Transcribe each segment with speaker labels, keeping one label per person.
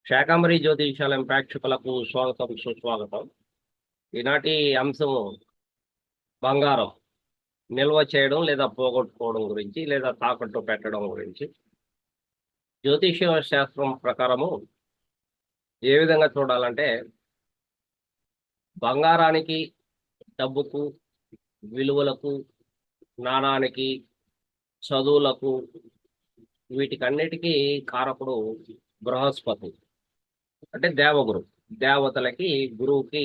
Speaker 1: శాకంబరి జ్యోతిషాలయం ప్రేక్షకులకు స్వాగతం సుస్వాగతం. ఈనాటి అంశము బంగారం నిల్వ చేయడం లేదా పోగొట్టుకోవడం గురించి లేదా తాకట్టు పెట్టడం గురించి. జ్యోతిష శాస్త్రం ప్రకారము ఏ విధంగా చూడాలంటే బంగారానికి, డబ్బుకు, విలువలకు, నాణానికి, చదువులకు వీటికన్నిటికీ కారకుడు బృహస్పతి. అంటే దేవగురు, దేవతలకి గురువుకి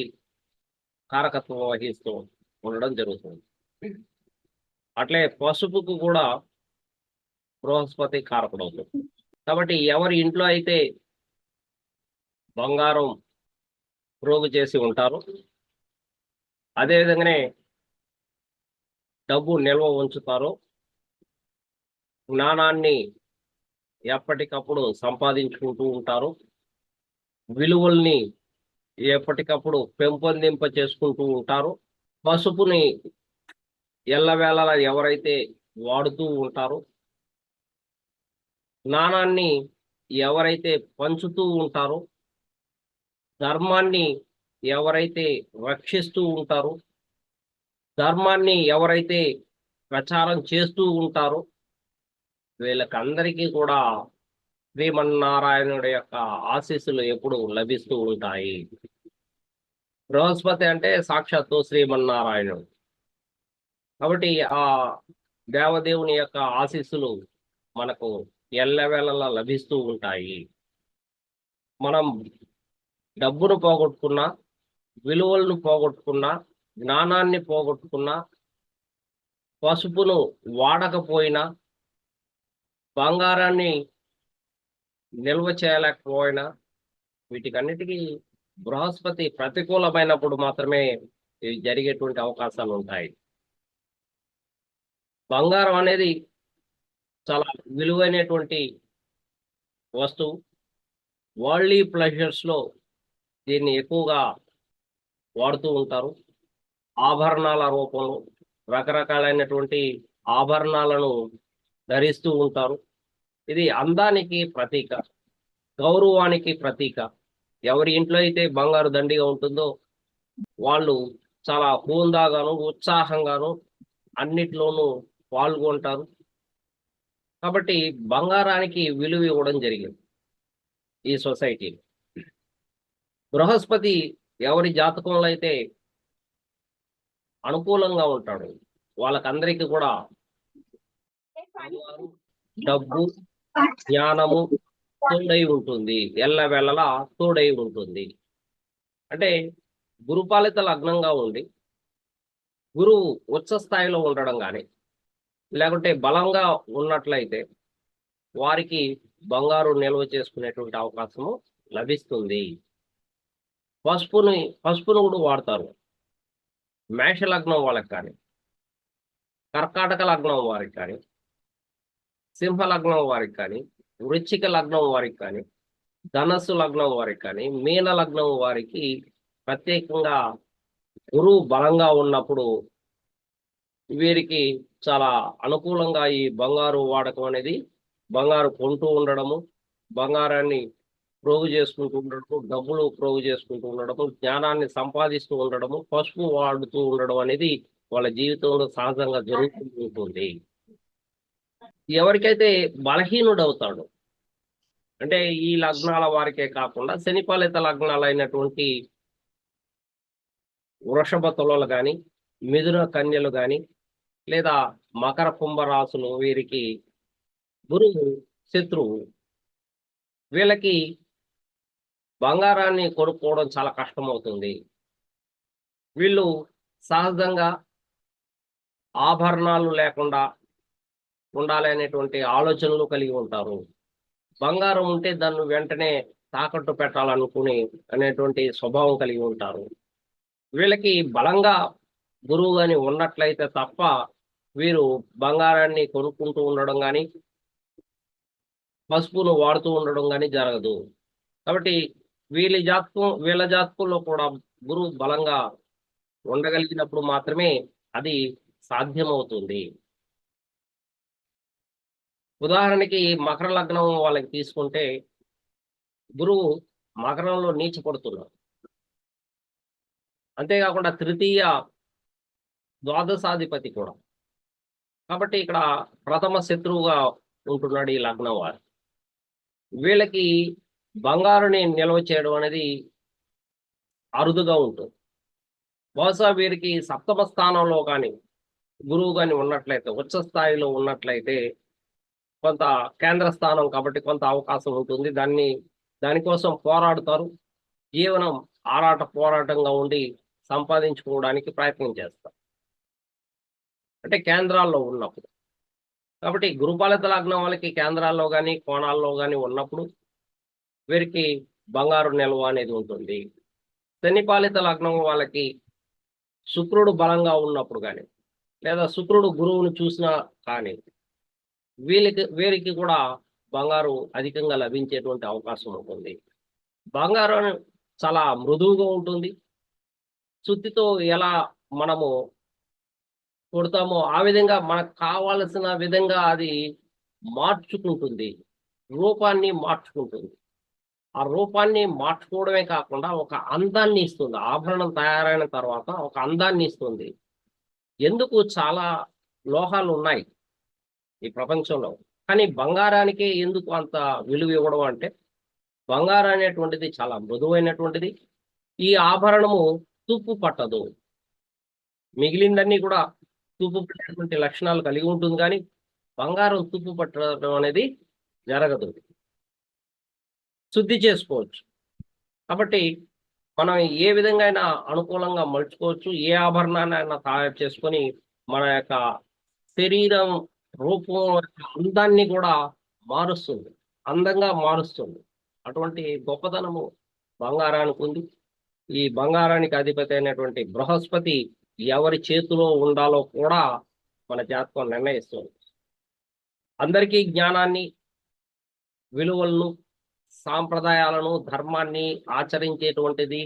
Speaker 1: కారకత్వం వహిస్తూ ఉండడం జరుగుతుంది. అట్లే పసుపుకు కూడా బృహస్పతి కారకుడు అవుతుంది. కాబట్టి ఎవరి ఇంట్లో అయితే బంగారం ప్రోగు చేసి ఉంటారో, అదేవిధంగానే డబ్బు నిల్వ ఉంచుతారో, జ్ఞానాన్ని ఎప్పటికప్పుడు సంపాదించుకుంటూ ఉంటారు, విలువల్ని ఎప్పటికప్పుడు పెంపొందింప చేసుకుంటూ ఉంటారు, పసుపుని ఎల్లవేళలా ఎవరైతే వాడుతూ ఉంటారో, జ్ఞానాన్ని ఎవరైతే పంచుతూ ఉంటారో, ధర్మాన్ని ఎవరైతే రక్షిస్తూ ఉంటారో, ధర్మాన్ని ఎవరైతే ప్రచారం చేస్తూ ఉంటారో, వీళ్ళకందరికీ కూడా శ్రీమన్నారాయణుడి యొక్క ఆశీస్సులు ఎప్పుడు లభిస్తూ ఉంటాయి. బృహస్పతి అంటే సాక్షాత్తు శ్రీమన్నారాయణుడు. కాబట్టి ఆ దేవదేవుని యొక్క ఆశీస్సులు మనకు ఎల్లవేళలా లభిస్తూ ఉంటాయి. మనం డబ్బును పోగొట్టుకున్నా, విలువలను పోగొట్టుకున్నా, జ్ఞానాన్ని పోగొట్టుకున్నా, పసుపును వాడకపోయినా, బంగారాన్ని నిల్వ చేయలేకపోయినా, వీటికన్నిటికీ బృహస్పతి ప్రతికూలమైనప్పుడు మాత్రమే ఇవి జరిగేటువంటి అవకాశాలు ఉంటాయి. బంగారం అనేది చాలా విలువైనటువంటి వస్తువు. వరల్డ్లీ ప్లెజర్స్ లో దీన్ని ఎక్కువగా వాడుతూ ఉంటారు. ఆభరణాల రూపంలో రకరకాలైనటువంటి ఆభరణాలను ధరిస్తూ ఉంటారు. ఇది అందానికి ప్రతీక, గౌరవానికి ప్రతీక. ఎవరి ఇంట్లో అయితే బంగారు దండిగా ఉంటుందో వాళ్ళు చాలా హుందాగాను, ఉత్సాహంగాను అన్నిట్లోనూ పాల్గొంటారు. కాబట్టి బంగారానికి విలువ ఇవ్వడం జరిగింది ఈ సొసైటీలో. బృహస్పతి ఎవరి జాతకంలో అయితే అనుకూలంగా ఉంటాడు, వాళ్ళకందరికీ కూడా బంగారు, డబ్బు, జ్ఞానము తోడై ఉంటుంది, ఎల్లవేళలా తోడై ఉంటుంది. అంటే గురుపాలిత లగ్నంగా ఉండి గురువు ఉచ్చ స్థాయిలో ఉండడం కానీ, లేకుంటే బలంగా ఉన్నట్లయితే వారికి బంగారు నిల్వ చేసుకునేటువంటి అవకాశము లభిస్తుంది. పసుపును కూడా వాడతారు. మేష లగ్నం వాళ్ళకి కానీ, కర్కాటక లగ్నం వారికి కానీ, సింహ లగ్నం వారికి కానీ, వృశ్చిక లగ్నం వారికి కానీ, ధనస్సు లగ్నం వారికి కానీ, మీన లగ్నం వారికి ప్రత్యేకంగా గురువు బలంగా ఉన్నప్పుడు వీరికి చాలా అనుకూలంగా ఈ బంగారు వాడకం అనేది, బంగారు కొంటూ ఉండడము, బంగారాన్ని ప్రోగు చేసుకుంటూ ఉండడము, డబ్బులు ప్రోగు చేసుకుంటూ ఉండడము, జ్ఞానాన్ని సంపాదిస్తూ ఉండడము, పసుపు వాడుతూ ఉండడం అనేది వాళ్ళ జీవితంలో సహజంగా జరుగుతూ ఉంటుంది. ఎవరికైతే బలహీనుడవుతాడు, అంటే ఈ లగ్నాల వారికే కాకుండా శనిపాలిత లగ్నాలు అయినటువంటి వృషభ తులలు కానీ, మిథున కన్యలు కానీ, లేదా మకర కుంభ రాశులు, వీరికి గురువు శత్రువు. వీళ్ళకి బంగారాన్ని కొనుక్కోవడం చాలా కష్టమవుతుంది. వీళ్ళు సహజంగా ఆభరణాలు లేకుండా ఉండాలి అనేటువంటి ఆలోచనలు కలిగి ఉంటారు. బంగారం ఉంటే దాన్ని వెంటనే తాకట్టు పెట్టాలనుకుని అనేటువంటి స్వభావం కలిగి ఉంటారు. వీళ్ళకి బలంగా గురువు అని ఉన్నట్లయితే తప్ప వీరు బంగారాన్ని కొనుక్కుంటూ ఉండడం కానీ, పసుపును వాడుతూ ఉండడం కానీ జరగదు. కాబట్టి వీళ్ళ జాతకంలో కూడా గురువు బలంగా ఉండగలిగినప్పుడు మాత్రమే అది సాధ్యమవుతుంది. ఉదాహరణకి మకర లగ్నం వాళ్ళకి తీసుకుంటే గురువు మకరంలో నీచపడుతున్నారు. అంతేకాకుండా తృతీయ ద్వాదశాధిపతి కూడా. కాబట్టి ఇక్కడ ప్రథమ శత్రువుగా ఉంటున్నాడు ఈ లగ్నం వారు. వీళ్ళకి బంగారుని నిల్వ చేయడం అనేది అరుదుగా ఉంటుంది. బహుశా వీరికి సప్తమ స్థానంలో కానీ గురువు కానీ ఉన్నట్లయితే, ఉచ్చ స్థాయిలో ఉన్నట్లయితే కొంత కేంద్ర స్థానం కాబట్టి కొంత అవకాశం ఉంటుంది. దానికోసం పోరాడుతారు. జీవనం పోరాటంగా ఉండి సంపాదించుకోవడానికి ప్రయత్నం చేస్తారు. అంటే కేంద్రాల్లో ఉన్నప్పుడు. కాబట్టి గురుపాలిత లగ్నం వాళ్ళకి కేంద్రాల్లో కానీ కోణాల్లో కానీ ఉన్నప్పుడు వీరికి బంగారు నిల్వ అనేది ఉంటుంది. శనిపాలిత లగ్నం వాళ్ళకి శుక్రుడు బలంగా ఉన్నప్పుడు కానీ, లేదా శుక్రుడు గురువును చూసినా కానీ వీరికి కూడా బంగారు అధికంగా లభించేటువంటి అవకాశం ఉంటుంది. బంగారం చాలా మృదువుగా ఉంటుంది. సుత్తితో ఎలా మనము కొడతామో ఆ విధంగా మనకు కావాల్సిన విధంగా అది మార్చుకుంటుంది, రూపాన్ని మార్చుకుంటుంది. ఆ రూపాన్ని మార్చుకోవడమే కాకుండా ఒక అందాన్ని ఇస్తుంది. ఆభరణం తయారైన తర్వాత ఒక అందాన్ని ఇస్తుంది. ఎందుకు చాలా లోహాలు ఉన్నాయి ఈ ప్రపంచంలో, కానీ బంగారానికే ఎందుకు అంత విలువ ఇవ్వడం అంటే, బంగారం అనేటువంటిది చాలా మృదువైనటువంటిది. ఈ ఆభరణము తుప్పు పట్టదు. మిగిలిందన్నీ కూడా తుప్పు పట్టేటువంటి లక్షణాలు కలిగి ఉంటుంది, కానీ బంగారం తుప్పు పట్టడం అనేది జరగదు. శుద్ధి చేసుకోవచ్చు. కాబట్టి మనం ఏ విధంగా అయినా అనుకూలంగా మలుచుకోవచ్చు. ఏ ఆభరణాన్ని అయినా తయారు చేసుకొని మన యొక్క శరీరం రూపం అందాన్ని కూడా మారుస్తుంది, అందంగా మారుస్తుంది. అటువంటి గొప్పతనము బంగారానికి ఉంది. ఈ బంగారానికి అధిపతి అయినటువంటి బృహస్పతి ఎవరి చేతిలో ఉండాలో కూడా మన జాతకం నిర్ణయిస్తుంది. అందరికీ జ్ఞానాన్ని, విలువలను, సాంప్రదాయాలను, ధర్మాన్ని ఆచరించేటువంటిది,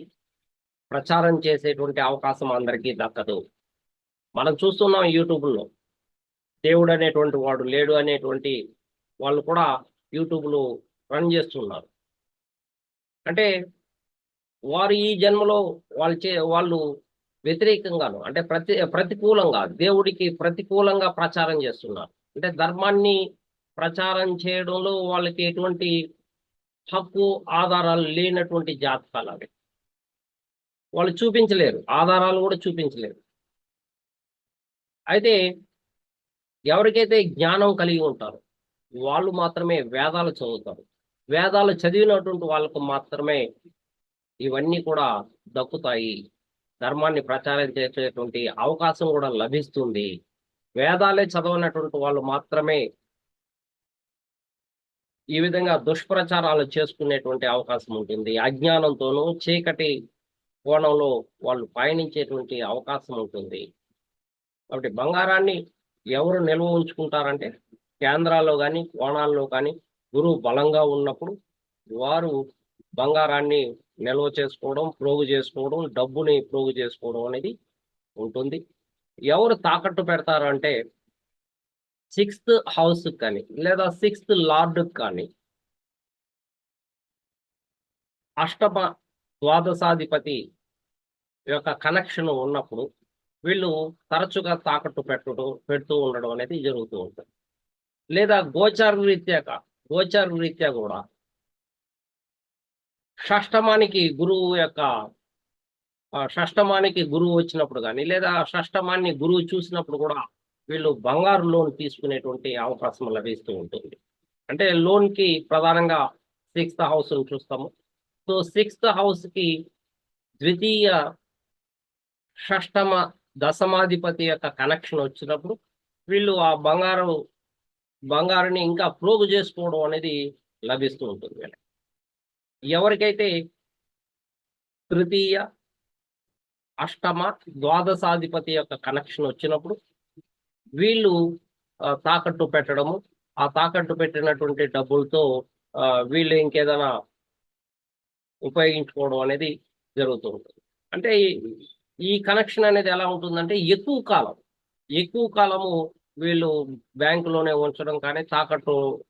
Speaker 1: ప్రచారం చేసేటువంటి అవకాశం అందరికీ దక్కదు. మనం చూస్తున్నాం యూట్యూబ్లో దేవుడు అనేటువంటి వాడు లేడు అనేటువంటి వాళ్ళు కూడా యూట్యూబ్లో రన్ చేస్తున్నారు. అంటే వారు ఈ జన్మలో వాళ్ళు వ్యతిరేకంగాను, అంటే ప్రతికూలంగా, దేవుడికి ప్రతికూలంగా ప్రచారం చేస్తున్నారు. అంటే ధర్మాన్ని ప్రచారం చేయడంలో వాళ్ళకి ఎటువంటి హక్కు, ఆధారాలు లేనటువంటి జాతకాలు అవి. వాళ్ళు చూపించలేరు, ఆధారాలు కూడా చూపించలేరు. అయితే ఎవరికైతే జ్ఞానం కలిగి ఉంటారో వాళ్ళు మాత్రమే వేదాలు చదువుతారు. వేదాలు చదివినటువంటి వాళ్ళకు మాత్రమే ఇవన్నీ కూడా దక్కుతాయి. ధర్మాన్ని ప్రచారం చేసేటువంటి అవకాశం కూడా లభిస్తుంది. వేదాలే చదవనటువంటి వాళ్ళు మాత్రమే ఈ విధంగా దుష్ప్రచారాలు చేసుకునేటువంటి అవకాశం ఉంటుంది. అజ్ఞానంతోనూ చీకటి కోణంలో వాళ్ళు పయనించేటువంటి అవకాశం ఉంటుంది. కాబట్టి బంగారాన్ని ఎవరు నిల్వ ఉంచుకుంటారంటే, కేంద్రాల్లో కానీ కోణాల్లో కానీ గురువు బలంగా ఉన్నప్పుడు వారు బంగారాన్ని నిల్వ చేసుకోవడం, ప్రోగు చేసుకోవడం, డబ్బుని ప్రోగు చేసుకోవడం అనేది ఉంటుంది. ఎవరు తాకట్టు పెడతారు అంటే, 6th హౌస్ కానీ లేదా 6th లార్డ్ కానీ, అష్టమ ద్వాదశాధిపతి యొక్క కనెక్షన్ ఉన్నప్పుడు వీళ్ళు తరచుగా తాకట్టు పెడుతూ ఉండడం అనేది జరుగుతూ ఉంటుంది. లేదా గోచార రీత్యా కూడా షష్టమానికి గురువు వచ్చినప్పుడు కానీ, లేదా షష్టమాన్ని గురువు చూసినప్పుడు కూడా వీళ్ళు బంగారు లోన్ తీసుకునేటువంటి అవకాశం లభిస్తూ ఉంటుంది. అంటే లోన్కి ప్రధానంగా 6th హౌస్ చూస్తాము. సో 6th హౌస్కి ద్వితీయ, షష్టమ, దశమాధిపతి యొక్క కనెక్షన్ వచ్చినప్పుడు వీళ్ళు ఆ బంగారుని ఇంకా ప్రోగు చేసుకోవడం అనేది లభిస్తూ ఉంటుంది. ఎవరికైతే తృతీయ, అష్టమ, ద్వాదశాధిపతి యొక్క కనెక్షన్ వచ్చినప్పుడు వీళ్ళు తాకట్టు పెట్టడము, ఆ తాకట్టు పెట్టినటువంటి డబ్బులతో వీళ్ళు ఇంకేదైనా ఉపయోగించుకోవడం అనేది జరుగుతూ ఉంటుంది. అంటే ఈ కనెక్షన్ అనేది ఎలా ఉంటుందంటే, ఎక్కువ కాలము వీళ్ళు బ్యాంకులోనే ఉంచడం కానీ,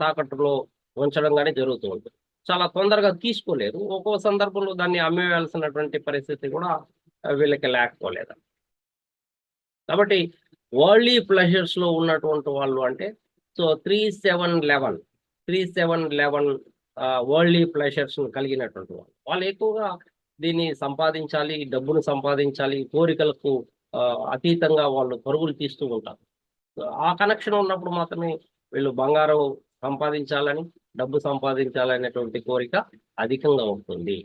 Speaker 1: తాకట్టులో ఉంచడం కానీ జరుగుతూ ఉంటుంది. చాలా తొందరగా తీసుకోలేరు. ఒక్కో సందర్భంలో దాన్ని అమ్మేయాల్సినటువంటి పరిస్థితి కూడా వీళ్ళకి లేకపోలేదు. కాబట్టి వరల్డ్లీ ప్లెజర్స్ లో ఉన్నటువంటి వాళ్ళు అంటే సో 3711 వరల్డ్లీ ప్లెజర్స్ కలిగినటువంటి వాళ్ళు వాళ్ళు ఎక్కువగా దీన్ని సంపాదించాలి, డబ్బును సంపాదించాలి, కోరికలకు అతీతంగా వాళ్ళు పరుగులు తీస్తూ ఉంటారు. ఆ కనెక్షన్ ఉన్నప్పుడు మాత్రమే వీళ్ళు బంగారం సంపాదించాలని, డబ్బు సంపాదించాలనేటువంటి కోరిక అధికంగా ఉంటుంది.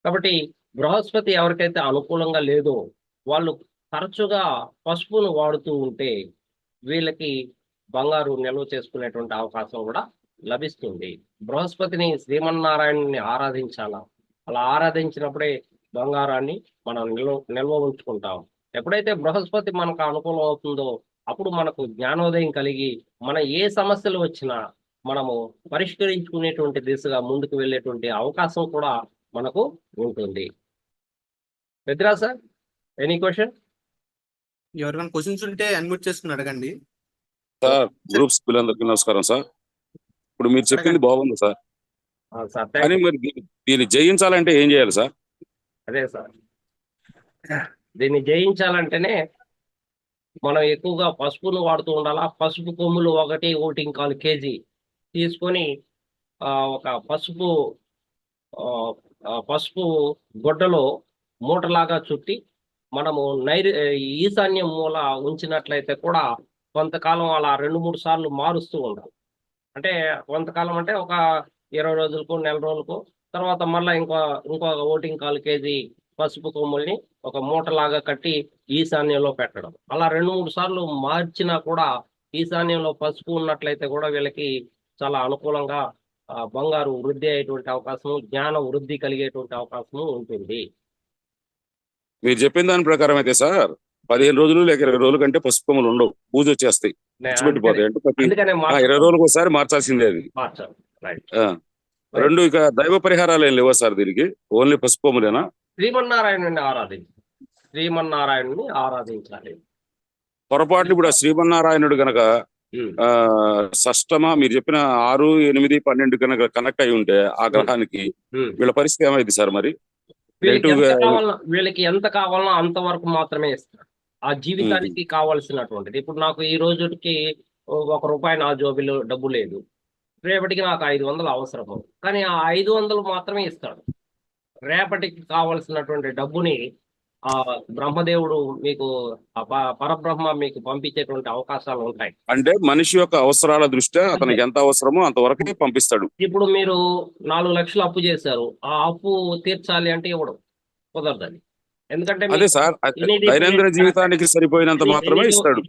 Speaker 1: కాబట్టి బృహస్పతి ఎవరికైతే అనుకూలంగా లేదో వాళ్ళు తరచుగా పసుపును వాడుతూ ఉంటే వీళ్ళకి బంగారు నిల్వ చేసుకునేటువంటి అవకాశం కూడా లభిస్తుంది. బృహస్పతిని శ్రీమన్నారాయణుని ఆరాధించాలా. అలా ఆరాధించినప్పుడే బంగారాన్ని మనం నిల్వ ఉంచుకుంటాం. ఎప్పుడైతే బృహస్పతి మనకు అనుకూలం అవుతుందో అప్పుడు మనకు జ్ఞానోదయం కలిగి మన ఏ సమస్యలు వచ్చినా మనము పరిష్కరించుకునేటువంటి దిశగా ముందుకు వెళ్ళేటువంటి అవకాశం కూడా మనకు ఉంటుంది. పెద్దరా సార్, ఎనీ క్వశ్చన్?
Speaker 2: ఎవరికైనా క్వశ్చన్స్ ఉంటే అన్మ్యూట్ చేసుకుని అడగండి.
Speaker 3: సార్ గ్రూప్స్ పిల్లలందరికీ నమస్కారం సార్. ఇప్పుడు మీరు చెప్పింది బాగుంది సార్,
Speaker 1: సార్
Speaker 3: కానీ మరి దీన్ని జయించాలంటే ఏం చేయాలి సార్?
Speaker 1: అదే సార్, దీన్ని జయించాలంటేనే మనం ఎక్కువగా పసుపును వాడుతూ ఉండాలా. పసుపు కొమ్ములు 1.25 kg తీసుకొని ఒక పసుపు గుడ్డలో మూటలాగా చుట్టి మనము ఈశాన్యం మూల ఉంచినట్లయితే కూడా కొంతకాలం అలా 2-3 సార్లు మారుస్తూ ఉండాలి. అంటే కొంతకాలం అంటే ఒక 20 రోజులకు, నెల రోజులకు, తర్వాత మళ్ళీ ఇంకో 1.25 kg పసుపు కొమ్ముల్ని ఒక మూటలాగా కట్టి ఈశాన్యంలో పెట్టడం. అలా 2-3 సార్లు మార్చినా కూడా ఈశాన్యంలో పసుపు ఉన్నట్లయితే కూడా వీళ్ళకి చాలా అనుకూలంగా బంగారు వృద్ధి అయ్యేటువంటి అవకాశము, జ్ఞాన వృద్ధి కలిగేటువంటి అవకాశము ఉంటుంది.
Speaker 3: మీరు చెప్పిన దాని ప్రకారం అయితే సార్ 15 రోజులు లేక 20 రోజుల కంటే పసుపు కొమ్మలు ఉండవు, బూజు వచ్చేస్తాయి, పెట్టిపోతాయి. అంటే 20 రోజులకు ఒకసారి మార్చాల్సిందే అది. రెండు ఇక దైవ పరిహారాలు ఏం లేవా సార్ దీనికి? ఓన్లీ పసుపు కొమ్ములేనా?
Speaker 1: శ్రీమన్నారాయణుని ఆరాధించాలి.
Speaker 3: పొరపాటు ఇప్పుడు ఆ శ్రీమన్నారాయణుడు గనక షష్టమ మీరు చెప్పిన 6, 8, 12 కనుక కనెక్ట్ అయి ఉంటే ఆ గ్రహానికి వీళ్ళ పరిస్థితి ఏమైంది సార్? మరి
Speaker 1: వీళ్ళకి ఎంత కావాలనో అంతవరకు మాత్రమే ఇస్తారు. ఆ జీవితానికి కావాల్సినటువంటిది. ఇప్పుడు నాకు ఈ రోజుకి ₹1 నా జోబిలో డబ్బు లేదు, రేపటికి నాకు 500 అవసరము, కానీ ఆ 500 మాత్రమే ఇస్తాడు. రేపటికి కావలసినటువంటి డబ్బుని ఆ బ్రహ్మదేవుడు మీకు పరబ్రహ్మ మీకు పంపించేటువంటి అవకాశాలు ఉంటాయి.
Speaker 3: అంటే మనిషి యొక్క అవసరాల దృష్ట్యా అతనికి ఎంత అవసరమో అంతవరకు పంపిస్తాడు.
Speaker 1: ఇప్పుడు మీరు 4 లక్షలు అప్పు చేశారు, ఆ అప్పు తీర్చాలి అంటే ఇవ్వడం కుదరదని. ఎందుకంటే
Speaker 3: అదే సార్, దైనందిన జీవితానికి సరిపోయినంత మాత్రమే ఇస్తాడు.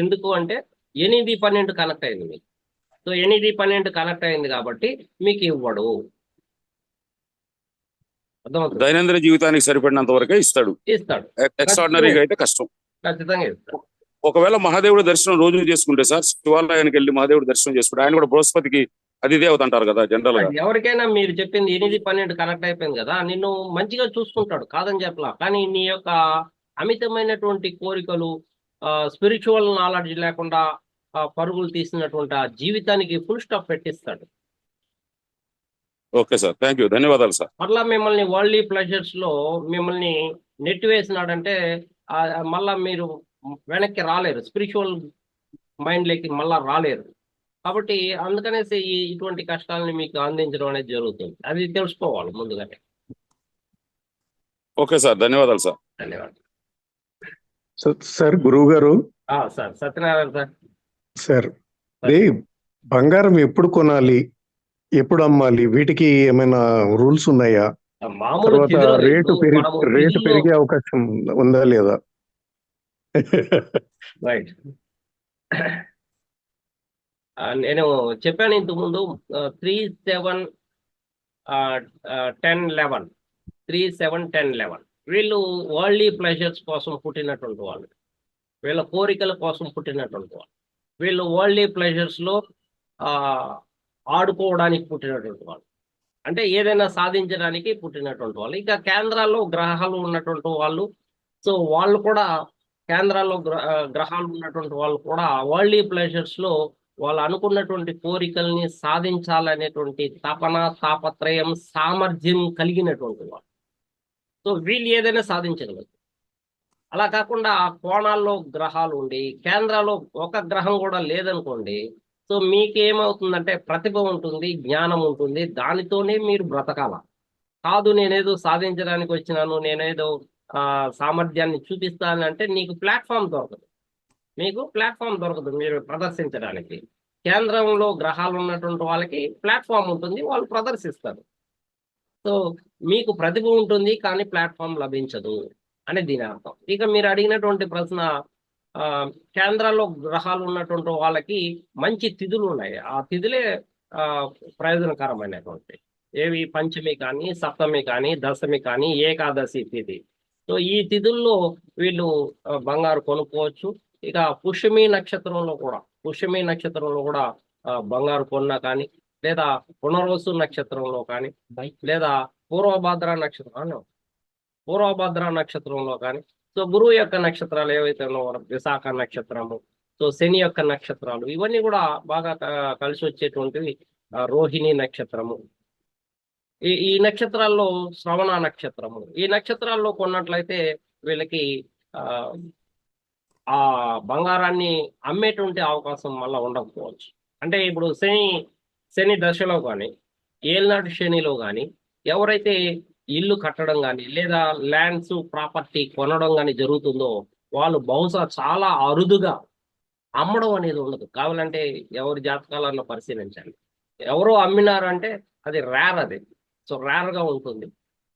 Speaker 1: ఎందుకు అంటే 8, 12 కనెక్ట్ అయింది మీకు. సో 8, 12 కనెక్ట్ అయింది కాబట్టి మీకు ఇవ్వడు.
Speaker 3: దైనందిన జీవితానికి సరిపడినంత వరకే ఇస్తాడు. ఎక్స్ట్రాడినరీగా అయితే కష్టం.
Speaker 1: ఖచ్చితంగా ఇస్తాడు.
Speaker 3: ఒకవేళ మహాదేవుడి దర్శనం రోజు చేసుకుంటే సార్, శివాలయానికి వెళ్ళి మహాదేవుడి దర్శనం చేసుకుంటే, ఆయన కూడా బృహస్పతికి అధిదేవత అంటారు కదా జనరల్ గా.
Speaker 1: ఎవరికైనా మీరు చెప్పింది 8, 12 కనెక్ట్ అయిపోయింది కదా, నిన్ను మంచిగా చూసుకుంటాడు, కాదని చెప్పలా. కానీ నీ యొక్క అమితమైనటువంటి కోరికలు, స్పిరిచువల్ నాలెడ్జ్ లేకుండా పరుగులు తీసినటువంటి ఆ జీవితానికి ఫుల్ స్టాప్ పెట్టిస్తాడు.
Speaker 3: ఓకే సార్, థ్యాంక్ యూ, ధన్యవాదాలు సార్.
Speaker 1: మళ్ళా మిమ్మల్ని వరల్డ్లీ ప్లెజర్స్ లో మిమ్మల్ని నెట్టివేసినాడంటే మళ్ళా మీరు వెనక్కి రాలేరు, స్పిరిచువల్ మైండ్ లేకి మళ్ళా రాలేరు. కాబట్టి అందుకనేసి ఇటువంటి కష్టాలని మీకు అందించడం అనేది జరుగుతుంది. అది తెలుసుకోవాలి ముందుగానే.
Speaker 3: ఓకే సార్, ధన్యవాదాలు సార్.
Speaker 1: ధన్యవాదాలు
Speaker 4: సార్. గురువు గారు
Speaker 1: సార్, సత్యనారాయణ సార్.
Speaker 4: సార్, బంగారం ఎప్పుడు కొనాలి, ఎప్పుడు అమ్మాలి, వీటికి ఏమైనా రూల్స్ ఉన్నాయా? తర్వాత రేటు పెరిగే అవకాశం ఉందా లేదా?
Speaker 1: రైట్, నేను చెప్పాను ఇంతకుముందు 371011 వీళ్ళు వరల్డ్లీ ప్లెజర్స్ కోసం పుట్టినటువంటి వాళ్ళు, వీళ్ళ కోరికల కోసం పుట్టినటువంటి వాళ్ళు, వీళ్ళు వరల్డ్లీ ప్లెజర్స్ లో ఆడుకోవడానికి పుట్టినటువంటి వాళ్ళు, అంటే ఏదైనా సాధించడానికి పుట్టినటువంటి వాళ్ళు. ఇక కేంద్రాల్లో గ్రహాలు ఉన్నటువంటి వాళ్ళు, సో వాళ్ళు కూడా కేంద్రాల్లో గ్రహాలు ఉన్నటువంటి వాళ్ళు కూడా వరల్డ్లీ ప్లెజర్స్ లో వాళ్ళు అనుకున్నటువంటి కోరికల్ని సాధించాలనేటువంటి తపన, తాపత్రయం, సామర్థ్యం కలిగినటువంటి వాళ్ళు. సో వీళ్ళు ఏదైనా సాధించగలరు. అలా కాకుండా ఆ కోణాల్లో గ్రహాలు ఉండి కేంద్రాల్లో ఒక గ్రహం కూడా లేదనుకోండి, సో మీకేమవుతుందంటే ప్రతిభ ఉంటుంది, జ్ఞానం ఉంటుంది, దానితోనే మీరు బ్రతకాల. కాదు నేనేదో సాధించడానికి వచ్చినాను, నేనేదో సామర్థ్యాన్ని చూపిస్తానంటే నీకు ప్లాట్ఫామ్ దొరకదు. మీరు ప్రదర్శించడానికి. కేంద్రంలో గ్రహాలు ఉన్నటువంటి వాళ్ళకి ప్లాట్ఫామ్ ఉంటుంది, వాళ్ళు ప్రదర్శిస్తారు. సో మీకు ప్రతిభ ఉంటుంది కానీ ప్లాట్ఫామ్ లభించదు అని దీని అర్థం. ఇక మీరు అడిగినటువంటి ప్రశ్న, కేంద్రాల్లో గ్రహాలు ఉన్నటువంటి వాళ్ళకి మంచి తిథులు ఉన్నాయి. ఆ తిథులే ప్రయోజనకరమైనటువంటి. ఏవి? పంచమి కానీ, సప్తమి కానీ, దశమి కానీ, ఏకాదశి తిథి. సో ఈ తిథుల్లో వీళ్ళు బంగారు కొనుక్కోవచ్చు. ఇక పుష్యమి నక్షత్రంలో కూడా బంగారు కొన్నా కానీ, లేదా పునర్వసు నక్షత్రంలో కానీ, లేదా పూర్వభద్ర నక్షత్రంలో కానీ, సో గురువు యొక్క నక్షత్రాలు ఏవైతే ఉన్నాయో, విశాఖ నక్షత్రము, సో శని యొక్క నక్షత్రాలు, ఇవన్నీ కూడా బాగా కలిసి వచ్చేటువంటివి. రోహిణి నక్షత్రము, ఈ నక్షత్రాల్లో శ్రవణ నక్షత్రము, ఈ నక్షత్రాల్లో కొన్నట్లయితే వీళ్ళకి ఆ బంగారాన్ని అమ్మేటువంటి అవకాశం మళ్ళీ ఉండకపోవచ్చు. అంటే ఇప్పుడు శని దశలో కానీ, ఏలినాటి శనిలో కానీ ఎవరైతే ఇల్లు కట్టడం కానీ, లేదా ల్యాండ్స్ ప్రాపర్టీ కొనడం కానీ జరుగుతుందో, వాళ్ళు బహుశా చాలా అరుదుగా అమ్మడం అనేది ఉండదు. కావాలంటే ఎవరి జాతకాలను పరిశీలించండి. ఎవరో అమ్మినారంటే అది రేర్, సో రేర్గా ఉంటుంది.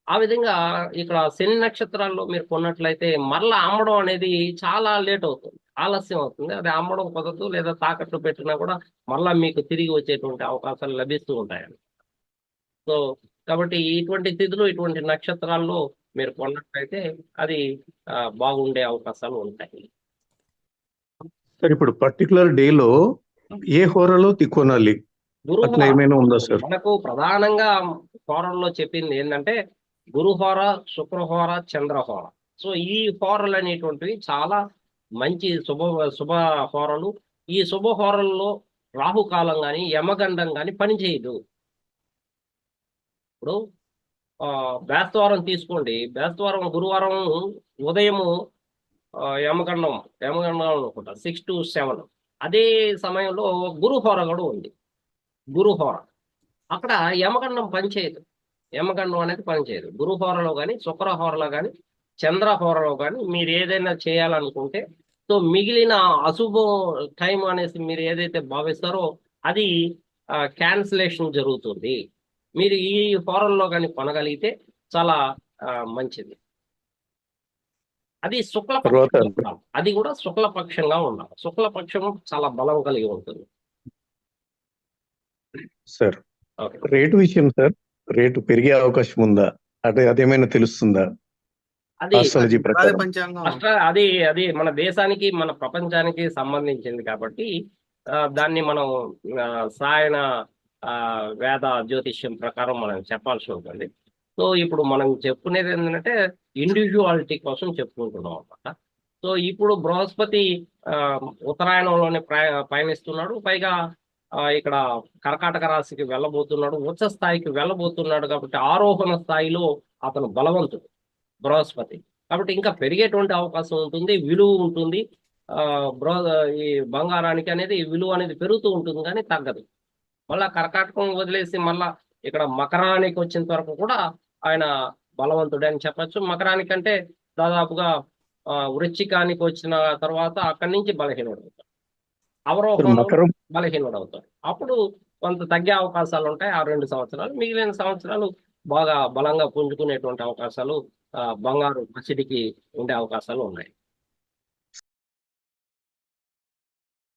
Speaker 1: ఆ విధంగా ఇక్కడ శని నక్షత్రాల్లో మీరు కొన్నట్లయితే మరలా అమ్మడం అనేది చాలా లేట్ అవుతుంది, ఆలస్యం అవుతుంది. అది అమ్మడం కుదరదు, లేదా తాకట్టు పెట్టినా కూడా మళ్ళా మీకు తిరిగి వచ్చేటువంటి అవకాశాలు లభిస్తూ ఉంటాయండి. సో కాబట్టి ఇటువంటి తిథులు, ఇటువంటి నక్షత్రాల్లో మీరు కొన్నట్లయితే అది బాగుండే అవకాశాలు ఉంటాయి.
Speaker 4: సార్ ఇప్పుడు పర్టికులర్ డేలో ఏ హోరాలో కొనాలి, అట్లా ఏమైనా ఉందా సార్?
Speaker 1: మనకు ప్రధానంగా హోరాల్లో చెప్పింది ఏంటంటే గురుహోర, శుక్రహోర, చంద్రహోర. సో ఈ హోరలు అనేటువంటివి చాలా మంచి శుభ హోరలు. ఈ శుభహోరల్లో రాహుకాలం కానీ, యమగండం కానీ పనిచేయదు. ఇప్పుడు బేస్తవారం తీసుకోండి, బేస్తవారం గురువారం ఉదయము యమగండం అనుకుంటా 6 to 7. అదే సమయంలో గురుహోర కూడా ఉంది. గురుహోర అక్కడ యమగండం పనిచేయదు, యమగండం అనేది పనిచేయదు. గురుహోరలో కానీ, శుక్రహోరలో కానీ, చంద్రహోరలో కానీ మీరు ఏదైనా చేయాలనుకుంటే, సో మిగిలిన అశుభ టైం అనేసి మీరు ఏదైతే భావిస్తారో అది క్యాన్సిలేషన్ జరుగుతుంది. మీరు ఈ హోరల్లో కానీ కొనగలిగితే చాలా మంచిది. అది శుక్లపక్షం, అది కూడా శుక్లపక్షంగా ఉండాలి. శుక్లపక్షం చాలా బలం కలిగి ఉంటుంది.
Speaker 4: సార్ రేటు విషయం సార్, రేటు పెరిగే అవకాశం ఉందా? అదేమైనా తెలుస్తుందా?
Speaker 1: అది
Speaker 2: అది
Speaker 1: మన దేశానికి, మన ప్రపంచానికి సంబంధించింది కాబట్టి దాన్ని మనం సాయన వేద జ్యోతిష్యం ప్రకారం మనం చెప్పాల్సి ఉంటుంది. సో ఇప్పుడు మనం చెప్పుకునేది ఏంటంటే ఇండివిజువాలిటీ కోసం చెప్పుకుంటున్నాం అన్నమాట. సో ఇప్పుడు బృహస్పతి ఉత్తరాయణంలోనే పయనిస్తున్నాడు, పైగా ఇక్కడ కర్కాటక రాశికి వెళ్ళబోతున్నాడు, ఉచ్చ స్థాయికి వెళ్ళబోతున్నాడు. కాబట్టి ఆరోహణ స్థాయిలో అతను బలవంతుడు బృహస్పతి. కాబట్టి ఇంకా పెరిగేటువంటి అవకాశం ఉంటుంది, విలువ ఉంటుంది. ఈ బంగారానికి అనేది విలువ అనేది పెరుగుతూ ఉంటుంది కానీ తగ్గదు. మళ్ళా కర్కాటకం వదిలేసి మళ్ళా ఇక్కడ మకరానికి వచ్చేంత వరకు కూడా ఆయన బలవంతుడే అని చెప్పచ్చు. మకరానికంటే దాదాపుగా వృశ్చికానికి వచ్చిన తర్వాత అక్కడి నుంచి బలహీనుడు అవుతాడు, అవరోహంలో బలహీనుడు అవుతాడు. అప్పుడు కొంత తగ్గే అవకాశాలు ఉంటాయి ఆ 2 సంవత్సరాలు. మిగిలిన సంవత్సరాలు బాగా బలంగా పుంజుకునేటువంటి అవకాశాలు, బంగారు మసిడికి ఉండే అవకాశాలు ఉన్నాయి.